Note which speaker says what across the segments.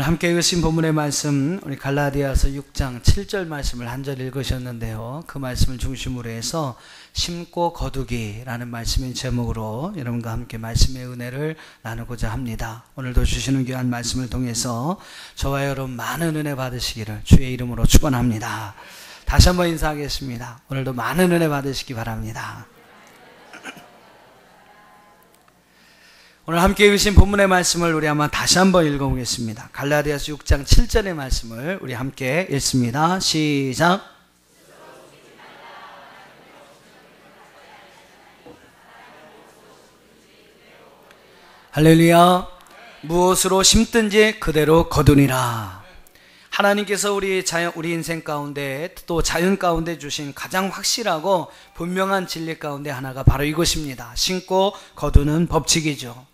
Speaker 1: 함께 읽으신 본문의 말씀, 우리 갈라디아서 6장 7절 말씀을 한 절 읽으셨는데요. 그 말씀을 중심으로 해서 심고 거두기라는 말씀의 제목으로 여러분과 함께 말씀의 은혜를 나누고자 합니다. 오늘도 주시는 귀한 말씀을 통해서 저와 여러분 많은 은혜 받으시기를 주의 이름으로 축원합니다. 다시 한번 인사하겠습니다. 오늘도 많은 은혜 받으시기 바랍니다. 오늘 함께 읽으신 본문의 말씀을 우리 한번 다시 한번 읽어보겠습니다. 갈라디아서 6장 7절의 말씀을 우리 함께 읽습니다. 시작. 할렐루야. 무엇으로 심든지 그대로 거두니라. 하나님께서 우리 인생 가운데 또 자연 가운데 주신 가장 확실하고 분명한 진리 가운데 하나가 바로 이것입니다. 심고 거두는 법칙이죠.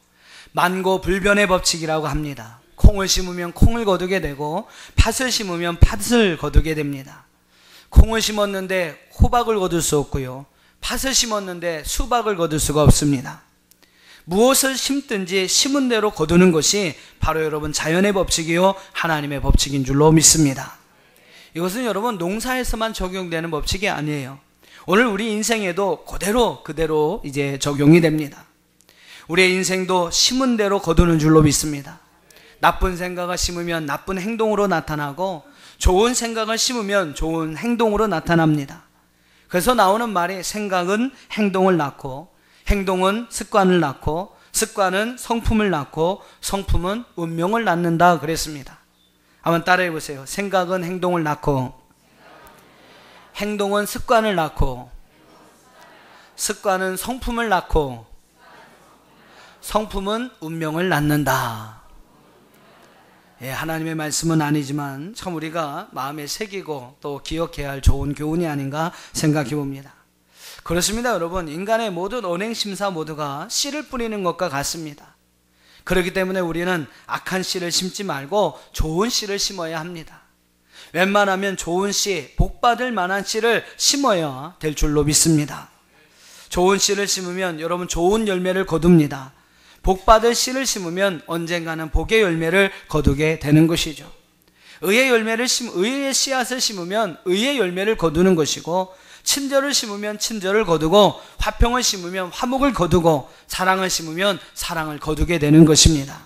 Speaker 1: 만고불변의 법칙이라고 합니다. 콩을 심으면 콩을 거두게 되고 팥을 심으면 팥을 거두게 됩니다. 콩을 심었는데 호박을 거둘 수 없고요, 팥을 심었는데 수박을 거둘 수가 없습니다. 무엇을 심든지 심은 대로 거두는 것이 바로 여러분 자연의 법칙이요 하나님의 법칙인 줄로 믿습니다. 이것은 여러분 농사에서만 적용되는 법칙이 아니에요. 오늘 우리 인생에도 그대로 이제 적용이 됩니다. 우리의 인생도 심은 대로 거두는 줄로 믿습니다. 나쁜 생각을 심으면 나쁜 행동으로 나타나고 좋은 생각을 심으면 좋은 행동으로 나타납니다. 그래서 나오는 말이 생각은 행동을 낳고 행동은 습관을 낳고 습관은 성품을 낳고 성품은 운명을 낳는다 그랬습니다. 한번 따라해 보세요. 생각은 행동을 낳고 행동은 습관을 낳고 습관은 성품을 낳고 성품은 운명을 낳는다. 예, 하나님의 말씀은 아니지만 참 우리가 마음에 새기고 또 기억해야 할 좋은 교훈이 아닌가 생각해 봅니다. 그렇습니다. 여러분, 인간의 모든 언행심사 모두가 씨를 뿌리는 것과 같습니다. 그렇기 때문에 우리는 악한 씨를 심지 말고 좋은 씨를 심어야 합니다. 웬만하면 좋은 씨, 복받을 만한 씨를 심어야 될 줄로 믿습니다. 좋은 씨를 심으면 여러분 좋은 열매를 거둡니다. 복받을 씨를 심으면 언젠가는 복의 열매를 거두게 되는 것이죠. 의의 씨앗을 심으면 의의 열매를 거두는 것이고, 친절을 심으면 친절을 거두고, 화평을 심으면 화목을 거두고, 사랑을 심으면 사랑을 거두게 되는 것입니다.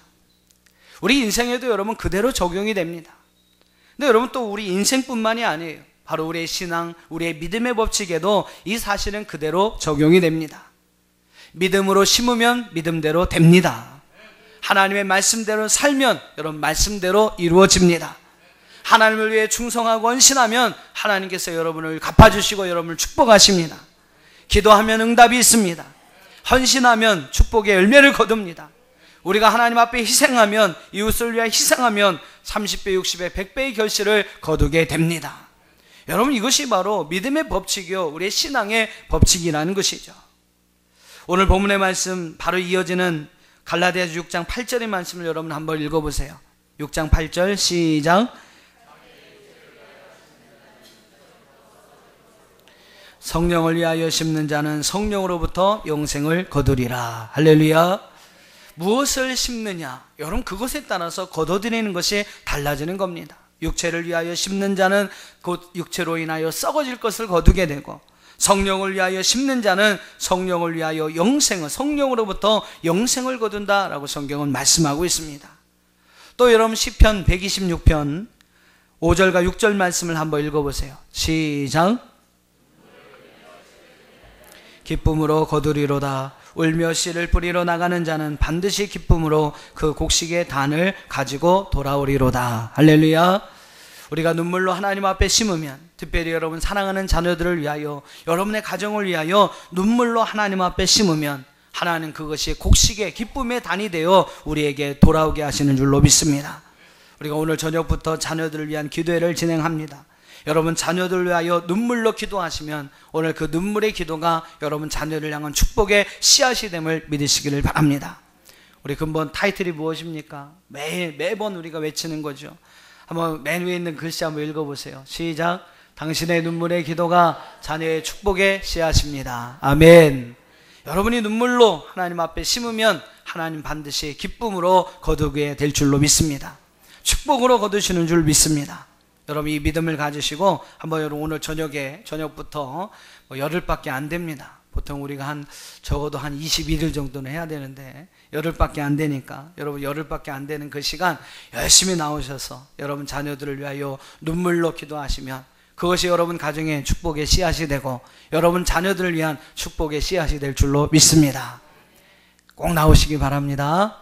Speaker 1: 우리 인생에도 여러분 그대로 적용이 됩니다. 근데 여러분 또 우리 인생뿐만이 아니에요. 바로 우리의 신앙, 우리의 믿음의 법칙에도 이 사실은 그대로 적용이 됩니다. 믿음으로 심으면 믿음대로 됩니다. 하나님의 말씀대로 살면 여러분 말씀대로 이루어집니다. 하나님을 위해 충성하고 헌신하면 하나님께서 여러분을 갚아주시고 여러분을 축복하십니다. 기도하면 응답이 있습니다. 헌신하면 축복의 열매를 거둡니다. 우리가 하나님 앞에 희생하면, 이웃을 위해 희생하면 30배, 60배, 100배의 결실을 거두게 됩니다. 여러분 이것이 바로 믿음의 법칙이요 우리의 신앙의 법칙이라는 것이죠. 오늘 본문의 말씀 바로 이어지는 갈라디아서 6장 8절의 말씀을 여러분 한번 읽어보세요. 6장 8절 시작. 성령을 위하여 심는 자는 성령으로부터 영생을 거두리라. 할렐루야. 무엇을 심느냐, 여러분 그것에 따라서 거둬들이는 것이 달라지는 겁니다. 육체를 위하여 심는 자는 곧 육체로 인하여 썩어질 것을 거두게 되고, 성령을 위하여 심는 자는 성령을 위하여 성령으로부터 영생을 거둔다라고 성경은 말씀하고 있습니다. 또 여러분 시편 126편 5절과 6절 말씀을 한번 읽어보세요. 시작. 기쁨으로 거두리로다. 울며 씨를 뿌리러 나가는 자는 반드시 기쁨으로 그 곡식의 단을 가지고 돌아오리로다. 할렐루야. 우리가 눈물로 하나님 앞에 심으면, 특별히 여러분 사랑하는 자녀들을 위하여, 여러분의 가정을 위하여 눈물로 하나님 앞에 심으면 하나님 그것이 곡식의 기쁨의 단이 되어 우리에게 돌아오게 하시는 줄로 믿습니다. 우리가 오늘 저녁부터 자녀들을 위한 기도회를 진행합니다. 여러분 자녀들을 위하여 눈물로 기도하시면 오늘 그 눈물의 기도가 여러분 자녀를 향한 축복의 씨앗이 됨을 믿으시기를 바랍니다. 우리 근본 타이틀이 무엇입니까? 매번 우리가 외치는 거죠. 한번 맨 위에 있는 글씨 한번 읽어보세요. 시작. 당신의 눈물의 기도가 자녀의 축복의 씨앗입니다. 아멘. 여러분이 눈물로 하나님 앞에 심으면 하나님 반드시 기쁨으로 거두게 될 줄로 믿습니다. 축복으로 거두시는 줄 믿습니다. 여러분 이 믿음을 가지시고 한번 여러분 오늘 저녁부터 열흘밖에 안 됩니다. 보통 우리가 적어도 한 21일 정도는 해야 되는데 열흘밖에 안 되니까 여러분 열흘밖에 안 되는 그 시간 열심히 나오셔서 여러분 자녀들을 위하여 눈물로 기도하시면 그것이 여러분 가정의 축복의 씨앗이 되고 여러분 자녀들을 위한 축복의 씨앗이 될 줄로 믿습니다. 꼭 나오시기 바랍니다.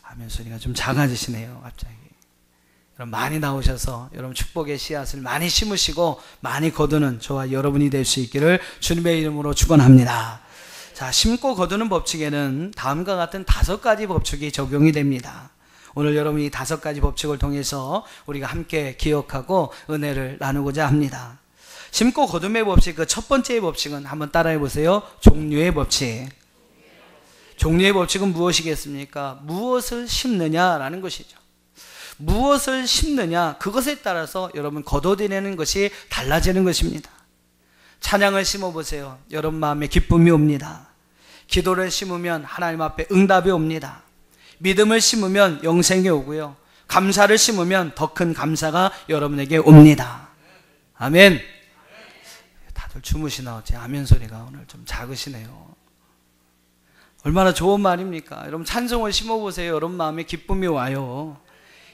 Speaker 1: 아멘 소리가 좀 작아지시네요. 갑자기 여러분 많이 나오셔서 여러분 축복의 씨앗을 많이 심으시고 많이 거두는 저와 여러분이 될 수 있기를 주님의 이름으로 축원합니다. 자, 심고 거두는 법칙에는 다음과 같은 5가지 법칙이 적용이 됩니다. 오늘 여러분 이 5가지 법칙을 통해서 우리가 함께 기억하고 은혜를 나누고자 합니다. 심고 거둠의 법칙, 그 첫 번째 법칙은 한번 따라해 보세요. 종류의 법칙. 종류의 법칙은 무엇이겠습니까? 무엇을 심느냐라는 것이죠. 무엇을 심느냐, 그것에 따라서 여러분 거둬들이는 것이 달라지는 것입니다. 찬양을 심어보세요. 여러분 마음에 기쁨이 옵니다. 기도를 심으면 하나님 앞에 응답이 옵니다. 믿음을 심으면 영생이 오고요. 감사를 심으면 더 큰 감사가 여러분에게 옵니다. 아멘. 다들 주무시나 어째 아멘 소리가 오늘 좀 작으시네요. 얼마나 좋은 말입니까? 여러분 찬송을 심어보세요. 여러분 마음에 기쁨이 와요.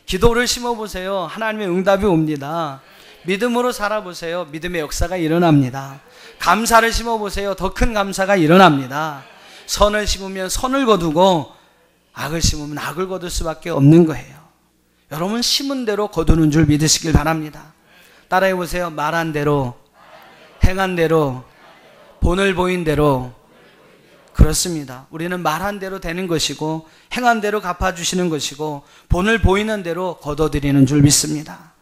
Speaker 1: 기도를 심어보세요. 하나님의 응답이 옵니다. 믿음으로 살아보세요. 믿음의 역사가 일어납니다. 감사를 심어보세요. 더 큰 감사가 일어납니다. 선을 심으면 선을 거두고 악을 심으면 악을 거둘 수밖에 없는 거예요. 여러분 심은 대로 거두는 줄 믿으시길 바랍니다. 따라해보세요. 말한 대로, 행한 대로, 본을 보인 대로. 그렇습니다. 우리는 말한 대로 되는 것이고 행한 대로 갚아주시는 것이고 본을 보이는 대로 거둬들이는 줄 믿습니다.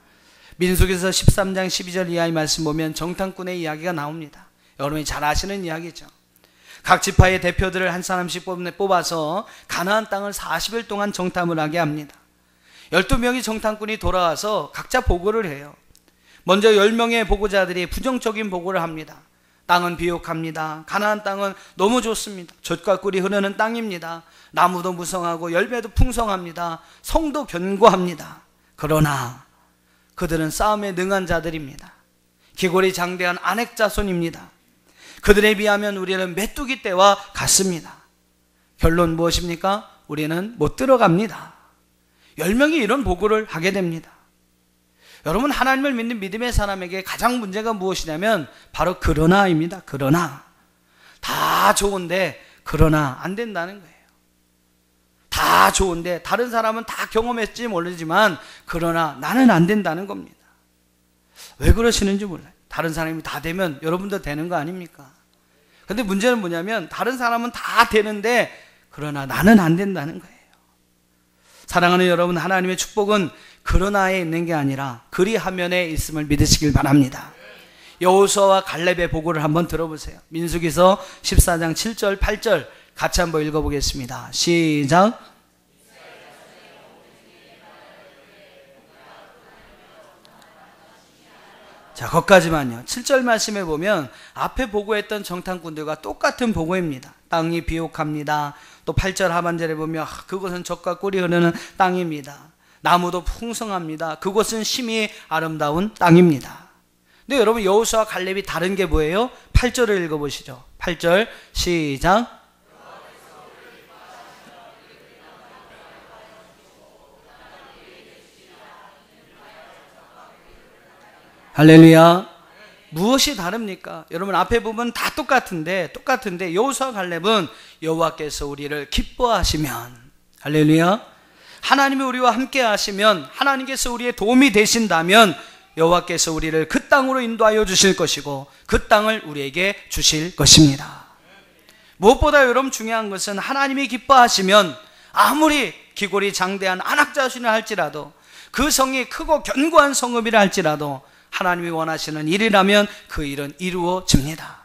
Speaker 1: 민수기서 13장 12절 이하의 말씀 보면 정탐꾼의 이야기가 나옵니다. 여러분이 잘 아시는 이야기죠. 각 지파의 대표들을 한 사람씩 뽑아서 가나안 땅을 40일 동안 정탐을 하게 합니다. 12명의 정탐꾼이 돌아와서 각자 보고를 해요. 먼저 10명의 보고자들이 부정적인 보고를 합니다. 땅은 비옥합니다. 가나안 땅은 너무 좋습니다. 젖과 꿀이 흐르는 땅입니다. 나무도 무성하고 열매도 풍성합니다. 성도 견고합니다. 그러나 그들은 싸움에 능한 자들입니다. 기골이 장대한 아넥 자손입니다. 그들에 비하면 우리는 메뚜기 떼와 같습니다. 결론 무엇입니까? 우리는 못 들어갑니다. 10명이 이런 보고를 하게 됩니다. 여러분 하나님을 믿는 믿음의 사람에게 가장 문제가 무엇이냐면 바로 그러나입니다. 그러나 다 좋은데 그러나 안 된다는 거예요. 다 좋은데 다른 사람은 다 경험했지 모르지만 그러나 나는 안 된다는 겁니다. 왜 그러시는지 몰라요. 다른 사람이 다 되면 여러분도 되는 거 아닙니까? 근데 문제는 뭐냐면 다른 사람은 다 되는데 그러나 나는 안 된다는 거예요. 사랑하는 여러분, 하나님의 축복은 그러나에 있는 게 아니라 그리하면에 있음을 믿으시길 바랍니다. 여호수아와 갈렙의 보고를 한번 들어보세요. 민수기서 14장 7절 8절 같이 한번 읽어보겠습니다. 시작. 자, 거기까지만요. 7절 말씀에 보면 앞에 보고했던 정탐꾼들과 똑같은 보고입니다. 땅이 비옥합니다. 또 8절 하반절에 보면 그곳은 젖과 꿀이 흐르는 땅입니다. 나무도 풍성합니다. 그곳은 심히 아름다운 땅입니다. 근데 여러분 여호수아와 갈렙이 다른 게 뭐예요? 8절을 읽어보시죠. 8절 시작. 할렐루야. 무엇이 다릅니까? 여러분 앞에 보면 다 똑같은데 여호수아와 갈렙은 여호와께서 우리를 기뻐하시면, 할렐루야, 하나님이 우리와 함께 하시면, 하나님께서 우리의 도움이 되신다면 여호와께서 우리를 그 땅으로 인도하여 주실 것이고 그 땅을 우리에게 주실 것입니다. 무엇보다 여러분 중요한 것은 하나님이 기뻐하시면 아무리 기골이 장대한 안악자손이라 할지라도 그 성이 크고 견고한 성읍이라 할지라도 하나님이 원하시는 일이라면 그 일은 이루어집니다.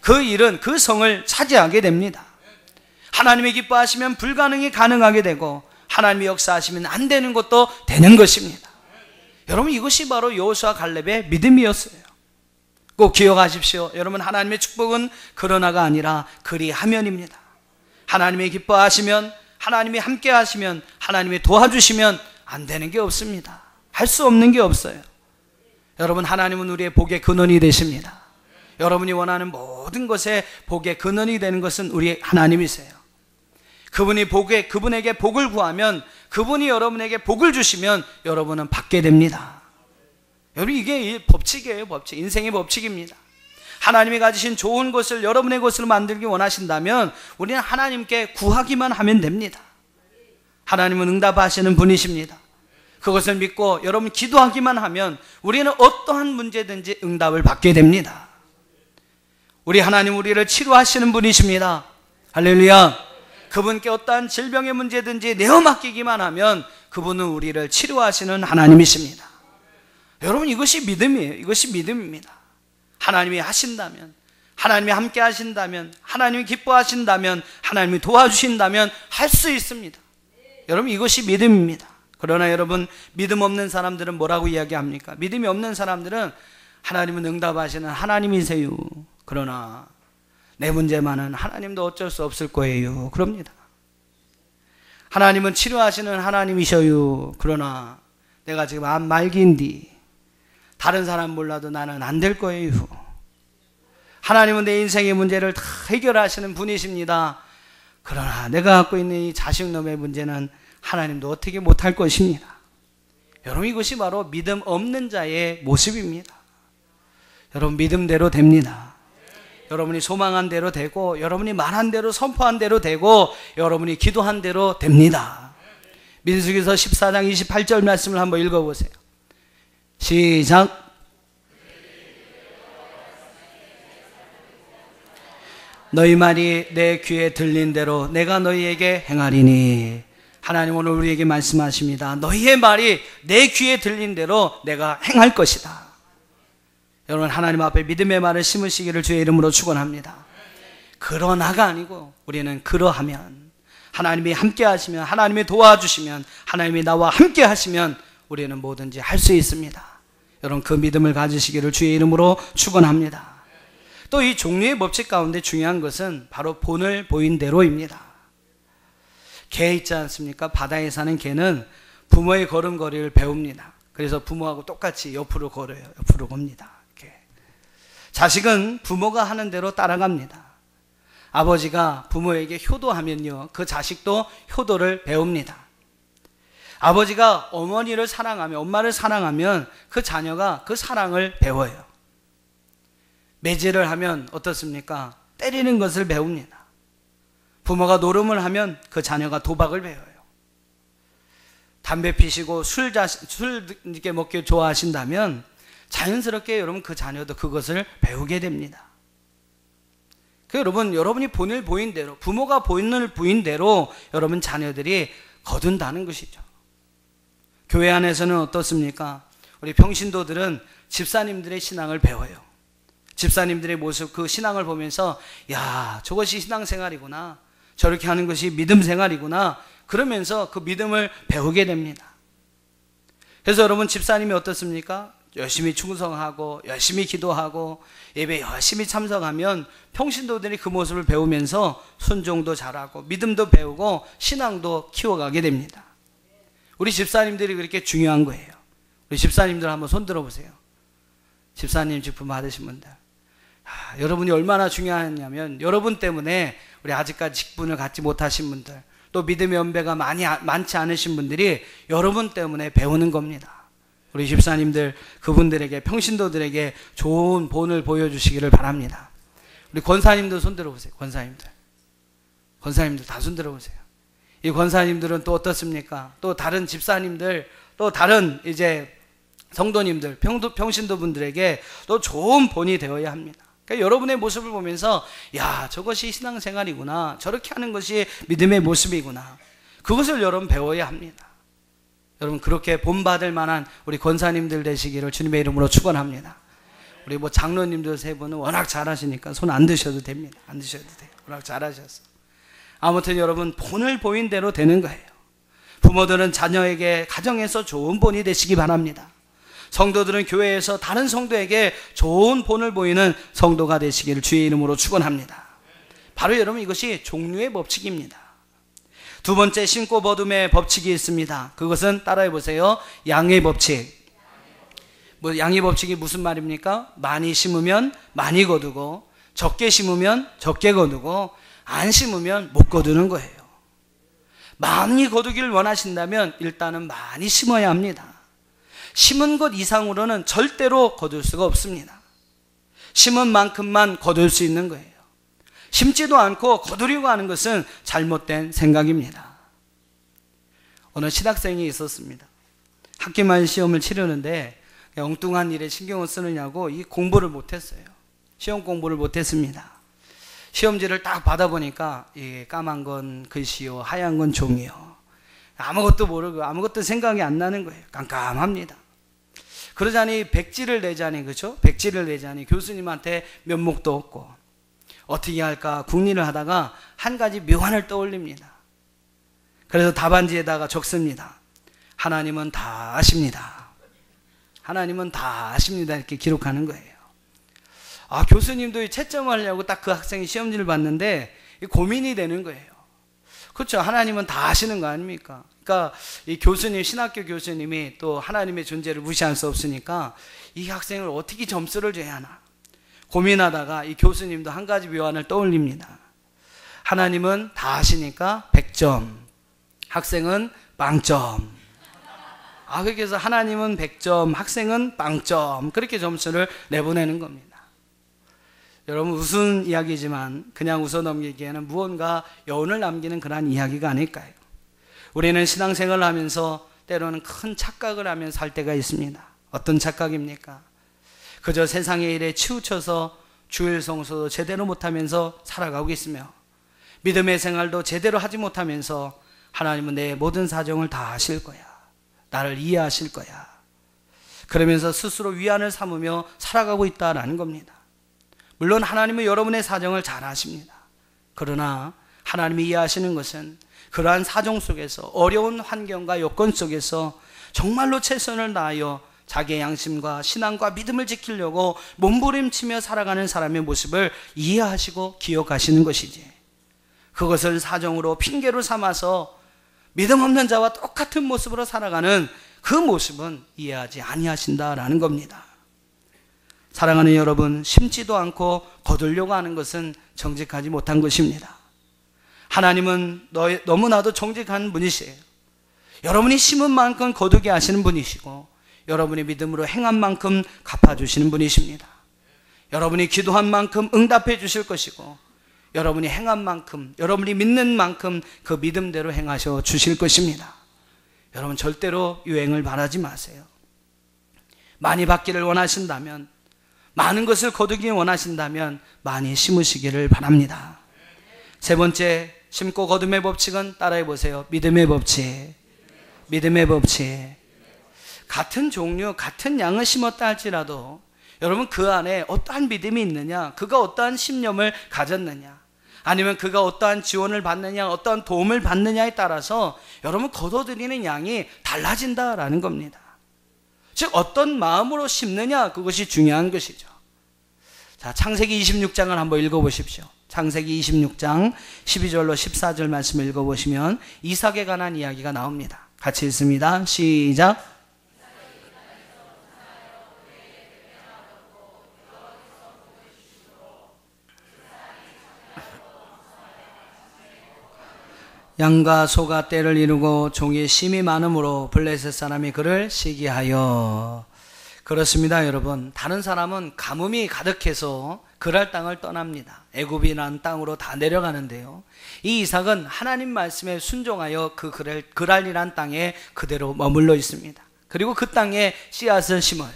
Speaker 1: 그 일은 그 성을 차지하게 됩니다. 하나님이 기뻐하시면 불가능이 가능하게 되고 하나님이 역사하시면 안 되는 것도 되는 것입니다. 여러분 이것이 바로 여호수아 갈렙의 믿음이었어요. 꼭 기억하십시오. 여러분 하나님의 축복은 그러나가 아니라 그리하면입니다. 하나님이 기뻐하시면, 하나님이 함께 하시면, 하나님이 도와주시면 안 되는 게 없습니다. 할 수 없는 게 없어요. 여러분, 하나님은 우리의 복의 근원이 되십니다. 여러분이 원하는 모든 것에 복의 근원이 되는 것은 우리 하나님이세요. 그분에게 복을 구하면, 그분이 여러분에게 복을 주시면 여러분은 받게 됩니다. 여러분, 이게 법칙이에요. 법칙. 인생의 법칙입니다. 하나님이 가지신 좋은 것을 여러분의 것으로 만들기 원하신다면 우리는 하나님께 구하기만 하면 됩니다. 하나님은 응답하시는 분이십니다. 그것을 믿고 여러분 기도하기만 하면 우리는 어떠한 문제든지 응답을 받게 됩니다. 우리 하나님, 우리를 치료하시는 분이십니다. 할렐루야. 그분께 어떠한 질병의 문제든지 내어 맡기기만 하면 그분은 우리를 치료하시는 하나님이십니다. 여러분, 이것이 믿음이에요. 이것이 믿음입니다. 하나님이 하신다면, 하나님이 함께 하신다면, 하나님이 기뻐하신다면, 하나님이 도와주신다면 할 수 있습니다. 여러분, 이것이 믿음입니다. 그러나 여러분, 믿음 없는 사람들은 뭐라고 이야기합니까? 믿음이 없는 사람들은 하나님은 응답하시는 하나님이세요. 그러나 내 문제만은 하나님도 어쩔 수 없을 거예요. 그럽니다. 하나님은 치료하시는 하나님이셔요. 그러나 내가 지금 암 말기인데 다른 사람 몰라도 나는 안 될 거예요. 하나님은 내 인생의 문제를 다 해결하시는 분이십니다. 그러나 내가 갖고 있는 이 자식놈의 문제는 하나님도 어떻게 못할 것입니다. 여러분, 이것이 바로 믿음 없는 자의 모습입니다. 여러분, 믿음대로 됩니다. 여러분이 소망한 대로 되고, 여러분이 말한 대로, 선포한 대로 되고, 여러분이 기도한 대로 됩니다. 민수기서 14장 28절 말씀을 한번 읽어보세요. 시작. 너희 말이 내 귀에 들린 대로 내가 너희에게 행하리니. 하나님 오늘 우리에게 말씀하십니다. 너희의 말이 내 귀에 들린 대로 내가 행할 것이다. 여러분, 하나님 앞에 믿음의 말을 심으시기를 주의 이름으로 축원합니다. 그러나가 아니고 우리는 그러하면, 하나님이 함께 하시면, 하나님이 도와주시면, 하나님이 나와 함께 하시면 우리는 뭐든지 할 수 있습니다. 여러분, 그 믿음을 가지시기를 주의 이름으로 축원합니다. 또 이 종류의 법칙 가운데 중요한 것은 바로 본을 보인 대로입니다. 개 있지 않습니까? 바다에 사는 개는 부모의 걸음걸이를 배웁니다. 그래서 부모하고 똑같이 옆으로 걸어요. 옆으로 겁니다. 이렇게. 자식은 부모가 하는 대로 따라갑니다. 아버지가 부모에게 효도하면요, 그 자식도 효도를 배웁니다. 아버지가 어머니를 사랑하며, 엄마를 사랑하면 그 자녀가 그 사랑을 배워요. 매질을 하면 어떻습니까? 때리는 것을 배웁니다. 부모가 노름을 하면 그 자녀가 도박을 배워요. 담배 피시고 술 이렇게 먹기 좋아하신다면 자연스럽게 여러분 그 자녀도 그것을 배우게 됩니다. 여러분, 여러분이 본을 보인 대로, 부모가 본을 보인 대로 여러분 자녀들이 거둔다는 것이죠. 교회 안에서는 어떻습니까? 우리 평신도들은 집사님들의 신앙을 배워요. 집사님들의 모습, 그 신앙을 보면서 야, 저것이 신앙생활이구나, 저렇게 하는 것이 믿음생활이구나, 그러면서 그 믿음을 배우게 됩니다. 그래서 여러분, 집사님이 어떻습니까? 열심히 충성하고 열심히 기도하고 예배 열심히 참석하면 평신도들이 그 모습을 배우면서 순종도 잘하고 믿음도 배우고 신앙도 키워가게 됩니다. 우리 집사님들이 그렇게 중요한 거예요. 우리 집사님들 한번 손 들어보세요. 집사님 직분 받으신 분들, 여러분이 얼마나 중요하냐면 여러분 때문에 우리 아직까지 직분을 갖지 못하신 분들, 또 믿음의 연배가 많지 않으신 분들이 여러분 때문에 배우는 겁니다. 우리 집사님들, 그분들에게, 평신도들에게 좋은 본을 보여주시기를 바랍니다. 우리 권사님들 손 들어보세요. 권사님들 다 손 들어보세요. 이 권사님들은 또 어떻습니까? 또 다른 집사님들, 또 다른 이제 성도님들, 평신도분들에게 또 좋은 본이 되어야 합니다. 그러니까 여러분의 모습을 보면서 야, 저것이 신앙생활이구나, 저렇게 하는 것이 믿음의 모습이구나, 그것을 여러분 배워야 합니다. 여러분, 그렇게 본받을 만한 우리 권사님들 되시기를 주님의 이름으로 축원합니다. 우리 장로님들 세 분은 워낙 잘하시니까 손 안 드셔도 됩니다. 안 드셔도 돼요. 워낙 잘하셔서. 아무튼 여러분, 본을 보인 대로 되는 거예요. 부모들은 자녀에게 가정에서 좋은 본이 되시기 바랍니다. 성도들은 교회에서 다른 성도에게 좋은 본을 보이는 성도가 되시기를 주의 이름으로 축원합니다. 바로 여러분, 이것이 종류의 법칙입니다. 두 번째 심고 거둠의 법칙이 있습니다. 그것은 따라해 보세요. 양의 법칙. 양의 법칙이 무슨 말입니까? 많이 심으면 많이 거두고, 적게 심으면 적게 거두고, 안 심으면 못 거두는 거예요. 많이 거두기를 원하신다면 일단은 많이 심어야 합니다. 심은 것 이상으로는 절대로 거둘 수가 없습니다. 심은 만큼만 거둘 수 있는 거예요. 심지도 않고 거두려고 하는 것은 잘못된 생각입니다. 어느 신학생이 있었습니다. 학기말 시험을 치르는데 엉뚱한 일에 신경을 쓰느냐고 이 공부를 못했어요. 시험 공부를 못했습니다. 시험지를 딱 받아보니까 이 까만 건 글씨요, 하얀 건 종이요. 아무것도 모르고 아무것도 생각이 안 나는 거예요. 깜깜합니다. 그러자니 백지를 내자니, 그렇죠? 백지를 내자니 교수님한테 면목도 없고 어떻게 할까 궁리를 하다가 한 가지 묘안을 떠올립니다. 그래서 답안지에다가 적습니다. 하나님은 다 아십니다. 하나님은 다 아십니다. 이렇게 기록하는 거예요. 교수님도 채점을 하려고 딱 그 학생이 시험지를 봤는데 고민이 되는 거예요. 그렇죠. 하나님은 다 아시는 거 아닙니까? 그러니까 이 교수님, 신학교 교수님이 또 하나님의 존재를 무시할 수 없으니까 이 학생을 어떻게 점수를 줘야 하나 고민하다가 이 교수님도 한 가지 묘안을 떠올립니다. 하나님은 다 아시니까 100점, 학생은 빵점. 그렇게 해서 하나님은 100점, 학생은 빵점, 그렇게 점수를 내보내는 겁니다. 여러분, 웃은 이야기지만 그냥 웃어 넘기기에는 무언가 여운을 남기는 그러한 이야기가 아닐까요? 우리는 신앙생활을 하면서 때로는 큰 착각을 하면서 살 때가 있습니다. 어떤 착각입니까? 그저 세상의 일에 치우쳐서 주일 성수도 제대로 못하면서 살아가고 있으며 믿음의 생활도 제대로 하지 못하면서 하나님은 내 모든 사정을 다 아실 거야. 나를 이해하실 거야. 그러면서 스스로 위안을 삼으며 살아가고 있다라는 겁니다. 물론 하나님은 여러분의 사정을 잘 아십니다. 그러나 하나님이 이해하시는 것은 그러한 사정 속에서, 어려운 환경과 여건 속에서 정말로 최선을 다하여 자기의 양심과 신앙과 믿음을 지키려고 몸부림치며 살아가는 사람의 모습을 이해하시고 기억하시는 것이지, 그것을 사정으로 핑계로 삼아서 믿음 없는 자와 똑같은 모습으로 살아가는 그 모습은 이해하지 아니하신다라는 겁니다. 사랑하는 여러분, 심지도 않고 거두려고 하는 것은 정직하지 못한 것입니다. 하나님은 너무나도 정직한 분이시에요. 여러분이 심은 만큼 거두게 하시는 분이시고 여러분이 믿음으로 행한 만큼 갚아주시는 분이십니다. 여러분이 기도한 만큼 응답해 주실 것이고 여러분이 행한 만큼, 여러분이 믿는 만큼 그 믿음대로 행하셔 주실 것입니다. 여러분, 절대로 유행을 바라지 마세요. 많이 받기를 원하신다면, 많은 것을 거두기 원하신다면 많이 심으시기를 바랍니다. 세 번째, 심고 거둠의 법칙은 따라해 보세요. 믿음의 법칙. 믿음의 법칙. 같은 종류, 같은 양을 심었다 할지라도 여러분, 그 안에 어떠한 믿음이 있느냐, 그가 어떠한 신념을 가졌느냐, 아니면 그가 어떠한 지원을 받느냐, 어떠한 도움을 받느냐에 따라서 여러분 거둬들이는 양이 달라진다라는 겁니다. 즉 어떤 마음으로 심느냐, 그것이 중요한 것이죠. 자, 창세기 26장을 한번 읽어보십시오. 창세기 26장 12절로 14절 말씀을 읽어보시면 이삭에 관한 이야기가 나옵니다. 같이 읽습니다. 시작. 양과 소가 떼를 이루고 종이 심이 많으므로 블레셋 사람이 그를 시기하여. 그렇습니다, 여러분. 다른 사람은 가뭄이 가득해서 그랄 땅을 떠납니다. 애굽이라는 땅으로 다 내려가는데요, 이 이삭은 하나님 말씀에 순종하여 그 그랄이란 땅에 그대로 머물러 있습니다. 그리고 그 땅에 씨앗을 심어요.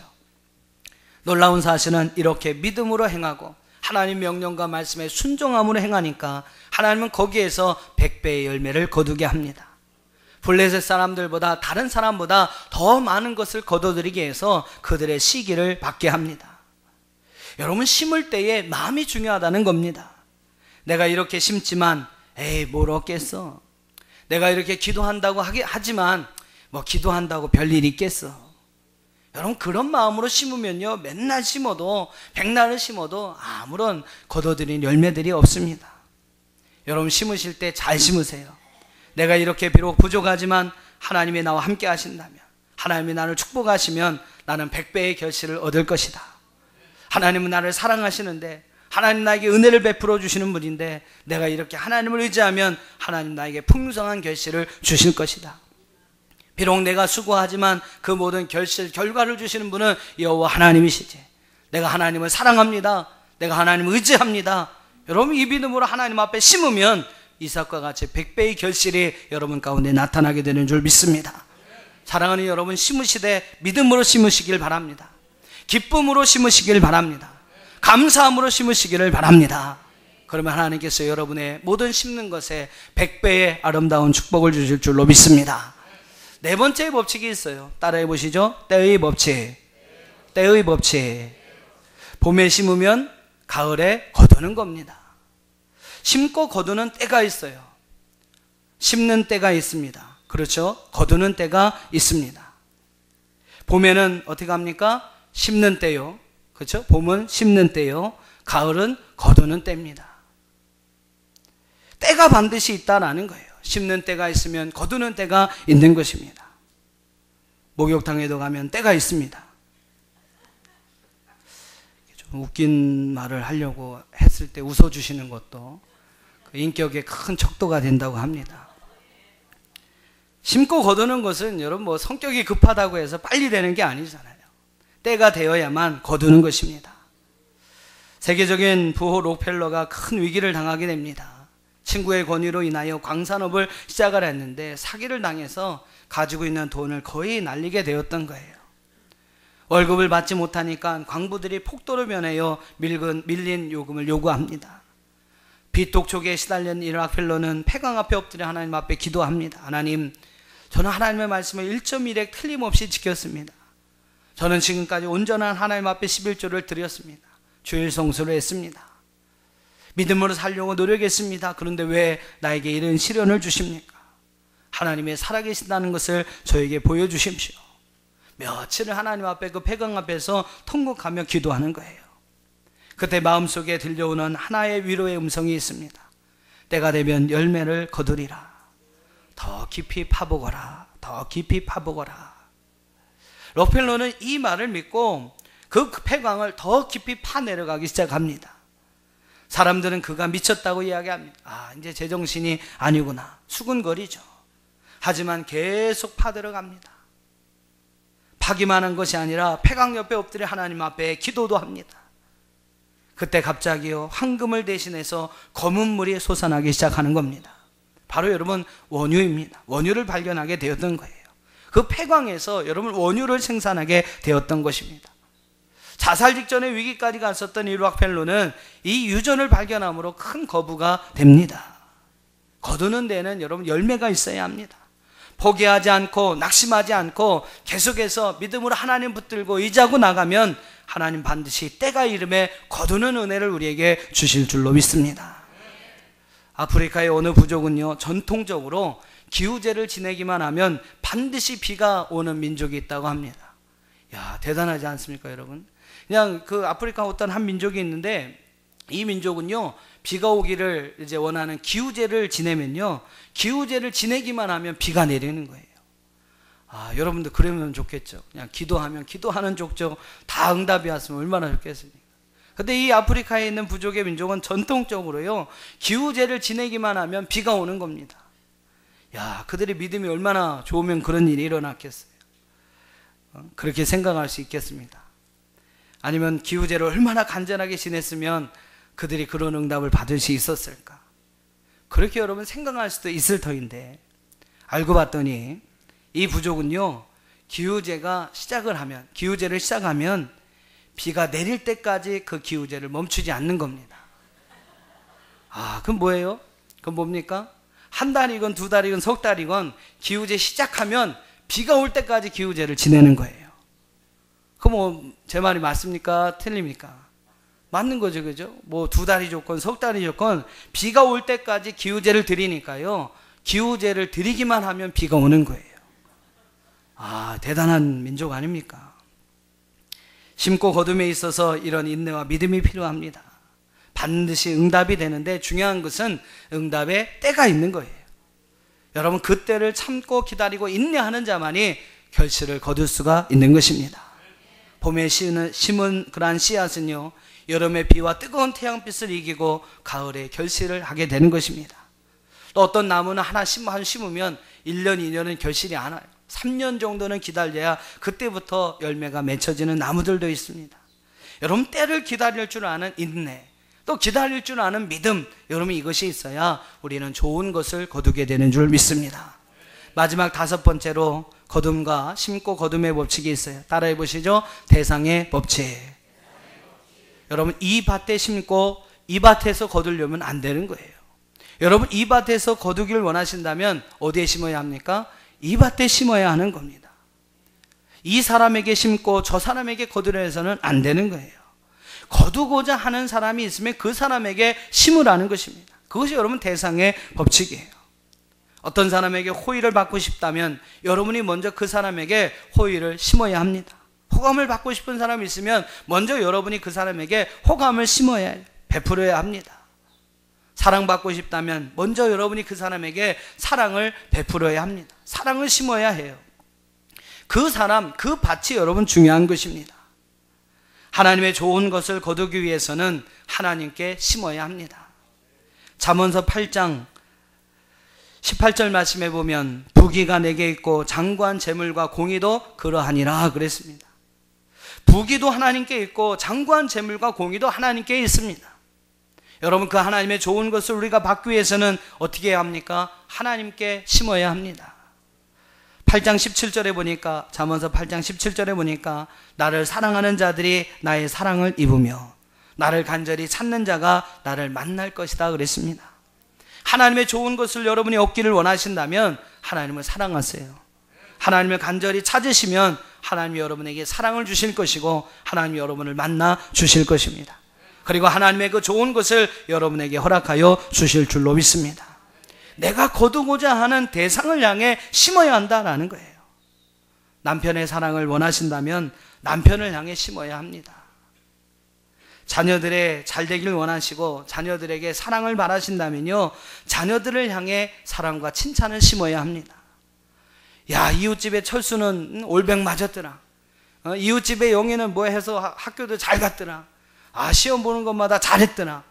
Speaker 1: 놀라운 사실은 이렇게 믿음으로 행하고 하나님 명령과 말씀에 순종함으로 행하니까 하나님은 거기에서 100배의 열매를 거두게 합니다. 블레셋 사람들보다, 다른 사람보다 더 많은 것을 거둬들이게 해서 그들의 시기를 받게 합니다. 여러분, 심을 때에 마음이 중요하다는 겁니다. 내가 이렇게 심지만 뭘 얻겠어. 내가 이렇게 기도한다고 하지만 뭐 기도한다고 별일 있겠어. 여러분, 그런 마음으로 심으면요, 맨날 심어도, 백날을 심어도 아무런 거둬들인 열매들이 없습니다. 여러분, 심으실 때 잘 심으세요. 내가 이렇게 비록 부족하지만 하나님이 나와 함께 하신다면, 하나님이 나를 축복하시면 나는 100배의 결실을 얻을 것이다. 하나님은 나를 사랑하시는데, 하나님 나에게 은혜를 베풀어 주시는 분인데, 내가 이렇게 하나님을 의지하면 하나님 나에게 풍성한 결실을 주실 것이다. 비록 내가 수고하지만 그 모든 결과를 주시는 분은 여호와 하나님이시지. 내가 하나님을 사랑합니다. 내가 하나님을 의지합니다. 여러분 이 믿음으로 하나님 앞에 심으면 이삭과 같이 100배의 결실이 여러분 가운데 나타나게 되는 줄 믿습니다. 사랑하는 여러분, 심으시되 믿음으로 심으시길 바랍니다. 기쁨으로 심으시길 바랍니다. 감사함으로 심으시기를 바랍니다. 그러면 하나님께서 여러분의 모든 심는 것에 100배의 아름다운 축복을 주실 줄로 믿습니다. 네 번째 법칙이 있어요. 따라해 보시죠. 때의 법칙. 때의 법칙. 봄에 심으면 가을에 거두는 겁니다. 심고 거두는 때가 있어요. 심는 때가 있습니다. 그렇죠? 거두는 때가 있습니다. 봄에는 어떻게 합니까? 심는 때요. 그렇죠? 봄은 심는 때요. 가을은 거두는 때입니다. 때가 반드시 있다라는 거예요. 심는 때가 있으면 거두는 때가 있는 것입니다. 목욕탕에도 가면 때가 있습니다. 좀 웃긴 말을 하려고 했을 때 웃어주시는 것도 그 인격에 큰 척도가 된다고 합니다. 심고 거두는 것은 여러분 뭐 성격이 급하다고 해서 빨리 되는 게 아니잖아요. 때가 되어야만 거두는 것입니다. 세계적인 부호 록펠러가 큰 위기를 당하게 됩니다. 친구의 권유로 인하여 광산업을 시작을 했는데 사기를 당해서 가지고 있는 돈을 거의 날리게 되었던 거예요. 월급을 받지 못하니까 광부들이 폭도로 변하여 밀린 요금을 요구합니다. 빚 독촉에 시달린 이 록펠러는 폐광 앞에 엎드려 하나님 앞에 기도합니다. 하나님, 저는 하나님의 말씀을 1.1획 틀림없이 지켰습니다. 저는 지금까지 온전한 하나님 앞에 11조를 드렸습니다. 주일 성수를 했습니다. 믿음으로 살려고 노력했습니다. 그런데 왜 나에게 이런 시련을 주십니까? 하나님의 살아계신다는 것을 저에게 보여주십시오. 며칠을 하나님 앞에 그 폐광 앞에서 통곡하며 기도하는 거예요. 그때 마음속에 들려오는 하나의 위로의 음성이 있습니다. 때가 되면 열매를 거두리라. 더 깊이 파보거라. 더 깊이 파보거라. 록펠러는 이 말을 믿고 그 폐광을 더 깊이 파내려가기 시작합니다. 사람들은 그가 미쳤다고 이야기합니다. 아, 이제 제정신이 아니구나. 수군거리죠. 하지만 계속 파들어갑니다. 파기만 한 것이 아니라 폐광 옆에 엎드려 하나님 앞에 기도도 합니다. 그때 갑자기요, 황금을 대신해서 검은 물이 솟아나기 시작하는 겁니다. 바로 여러분 원유입니다. 원유를 발견하게 되었던 거예요. 그 폐광에서 여러분 원유를 생산하게 되었던 것입니다. 자살 직전의 위기까지 갔었던 이 록펠러는 이 유전을 발견함으로 큰 거부가 됩니다. 거두는 데는 여러분 열매가 있어야 합니다. 포기하지 않고 낙심하지 않고 계속해서 믿음으로 하나님 붙들고 의지하고 나가면 하나님 반드시 때가 이름에 거두는 은혜를 우리에게 주실 줄로 믿습니다. 아프리카의 어느 부족은요, 전통적으로 기후제를 지내기만 하면 반드시 비가 오는 민족이 있다고 합니다. 야, 대단하지 않습니까, 여러분? 그냥 그 아프리카 어떤 한 민족이 있는데, 이 민족은요, 비가 오기를 이제 원하는 기후제를 지내면요, 기후제를 지내기만 하면 비가 내리는 거예요. 아, 여러분들 그러면 좋겠죠. 그냥 기도하면 기도하는 족족 다 응답이 왔으면 얼마나 좋겠습니까? 근데 이 아프리카에 있는 부족의 민족은 전통적으로요, 기후제를 지내기만 하면 비가 오는 겁니다. 야, 그들의 믿음이 얼마나 좋으면 그런 일이 일어났겠어요. 그렇게 생각할 수 있겠습니다. 아니면 기후제를 얼마나 간절하게 지냈으면 그들이 그런 응답을 받을 수 있었을까? 그렇게 여러분 생각할 수도 있을 터인데, 알고 봤더니 이 부족은요, 기후제를 시작하면 비가 내릴 때까지 그 기후제를 멈추지 않는 겁니다. 아, 그럼 뭐예요? 그럼 뭡니까? 한 달이건 두 달이건 석 달이건 기후제 시작하면 비가 올 때까지 기후제를 지내는 거예요. 그럼 제 말이 맞습니까? 틀립니까? 맞는 거죠, 그죠? 뭐 두 달이 좋건 석 달이 좋건 비가 올 때까지 기후제를 드리니까요, 기후제를 드리기만 하면 비가 오는 거예요. 아, 대단한 민족 아닙니까? 심고 거둠에 있어서 이런 인내와 믿음이 필요합니다. 반드시 응답이 되는데 중요한 것은 응답의 때가 있는 거예요. 여러분 그 때를 참고 기다리고 인내하는 자만이 결실을 거둘 수가 있는 것입니다. 봄에 심은 그러한 씨앗은요, 여름의 비와 뜨거운 태양빛을 이기고 가을에 결실을 하게 되는 것입니다. 또 어떤 나무는 하나 심으면 1년, 2년은 결실이 안 와요. 3년 정도는 기다려야 그때부터 열매가 맺혀지는 나무들도 있습니다. 여러분 때를 기다릴 줄 아는 인내, 또 기다릴 줄 아는 믿음, 여러분 이것이 있어야 우리는 좋은 것을 거두게 되는 줄 믿습니다. 마지막 5번째로 거둠과 심고 거둠의 법칙이 있어요. 따라해 보시죠. 대상의 법칙. 여러분 이 밭에 심고 이 밭에서 거두려면 안 되는 거예요. 여러분 이 밭에서 거두기를 원하신다면 어디에 심어야 합니까? 이 밭에 심어야 하는 겁니다. 이 사람에게 심고 저 사람에게 거두려 해서는 안 되는 거예요. 거두고자 하는 사람이 있으면 그 사람에게 심으라는 것입니다. 그것이 여러분 대상의 법칙이에요. 어떤 사람에게 호의를 받고 싶다면 여러분이 먼저 그 사람에게 호의를 심어야 합니다. 호감을 받고 싶은 사람이 있으면 먼저 여러분이 그 사람에게 호감을 심어야 해요. 베풀어야 합니다. 사랑받고 싶다면 먼저 여러분이 그 사람에게 사랑을 베풀어야 합니다. 사랑을 심어야 해요. 그 사람, 그 밭이 여러분 중요한 것입니다. 하나님의 좋은 것을 거두기 위해서는 하나님께 심어야 합니다. 잠언서 8장 18절 말씀에 보면 부귀가 내게 있고 장구한 재물과 공의도 그러하니라 그랬습니다. 부귀도 하나님께 있고 장구한 재물과 공의도 하나님께 있습니다. 여러분 그 하나님의 좋은 것을 우리가 받기 위해서는 어떻게 해야 합니까? 하나님께 심어야 합니다. 8장 17절에 보니까, 잠언서 8장 17절에 보니까 나를 사랑하는 자들이 나의 사랑을 입으며 나를 간절히 찾는 자가 나를 만날 것이다 그랬습니다. 하나님의 좋은 것을 여러분이 얻기를 원하신다면 하나님을 사랑하세요. 하나님을 간절히 찾으시면 하나님이 여러분에게 사랑을 주실 것이고 하나님이 여러분을 만나 주실 것입니다. 그리고 하나님의 그 좋은 것을 여러분에게 허락하여 주실 줄로 믿습니다. 내가 거두고자 하는 대상을 향해 심어야 한다라는 거예요. 남편의 사랑을 원하신다면 남편을 향해 심어야 합니다. 자녀들의 잘 되기를 원하시고 자녀들에게 사랑을 바라신다면요, 자녀들을 향해 사랑과 칭찬을 심어야 합니다. 야, 이웃집의 철수는 올백 맞았더라. 이웃집의 영희는 뭐 해서 학교도 잘 갔더라. 아, 시험 보는 것마다 잘했더라.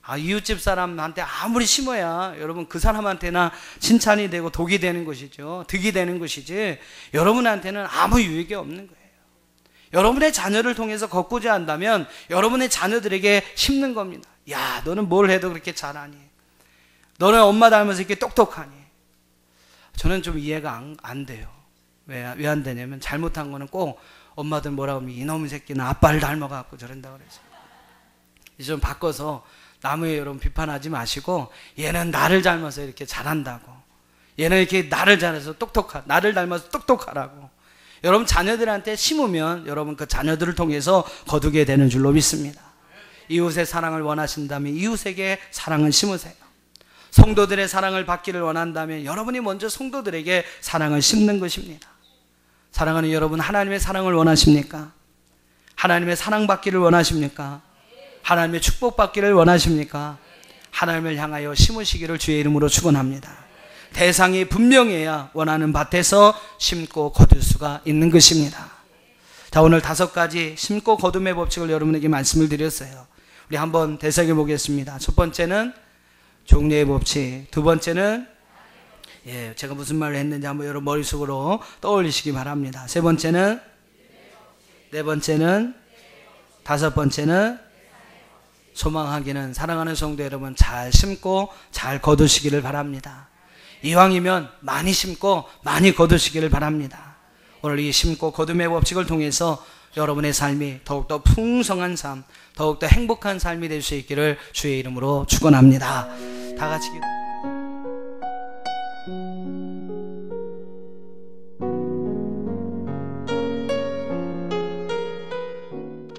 Speaker 1: 아, 이웃집 사람한테 아무리 심어야 여러분 그 사람한테나 칭찬이 되고 독이 되는 것이죠. 득이 되는 것이지 여러분한테는 아무 유익이 없는 거예요. 여러분의 자녀를 통해서 거꾸지 한다면 여러분의 자녀들에게 심는 겁니다. 야, 너는 뭘 해도 그렇게 잘하니? 너는 엄마 닮아서 이렇게 똑똑하니? 저는 좀 이해가 안 돼요. 왜 안 되냐면 잘못한 거는 꼭 엄마들 뭐라고 하면 이놈의 새끼는 아빠를 닮아갖고 저런다 그래서 이제 좀 바꿔서 남의 여러분 비판하지 마시고 얘는 나를 닮아서 이렇게 잘한다고, 얘는 이렇게 나를 닮아서 나를 닮아서 똑똑하라고 여러분 자녀들한테 심으면 여러분 그 자녀들을 통해서 거두게 되는 줄로 믿습니다. 이웃의 사랑을 원하신다면 이웃에게 사랑을 심으세요. 성도들의 사랑을 받기를 원한다면 여러분이 먼저 성도들에게 사랑을 심는 것입니다. 사랑하는 여러분, 하나님의 사랑을 원하십니까? 하나님의 사랑받기를 원하십니까? 하나님의 축복받기를 원하십니까? 하나님을 향하여 심으시기를 주의 이름으로 축원합니다. 대상이 분명해야 원하는 밭에서 심고 거둘 수가 있는 것입니다. 자, 오늘 5가지 심고 거둠의 법칙을 여러분에게 말씀을 드렸어요. 우리 한번 되새겨 보겠습니다. 첫 번째는 종려의 법칙, 두 번째는 제가 무슨 말을 했는지 한번 여러분 머릿속으로 떠올리시기 바랍니다. 세 번째는, 네 번째는, 다섯 번째는 소망하기는, 사랑하는 성도 여러분 잘 심고 잘 거두시기를 바랍니다. 이왕이면 많이 심고 많이 거두시기를 바랍니다. 오늘 이 심고 거둠의 법칙을 통해서 여러분의 삶이 더욱더 풍성한 삶, 더욱더 행복한 삶이 될 수 있기를 주의 이름으로 축원합니다. 다 같이 기도.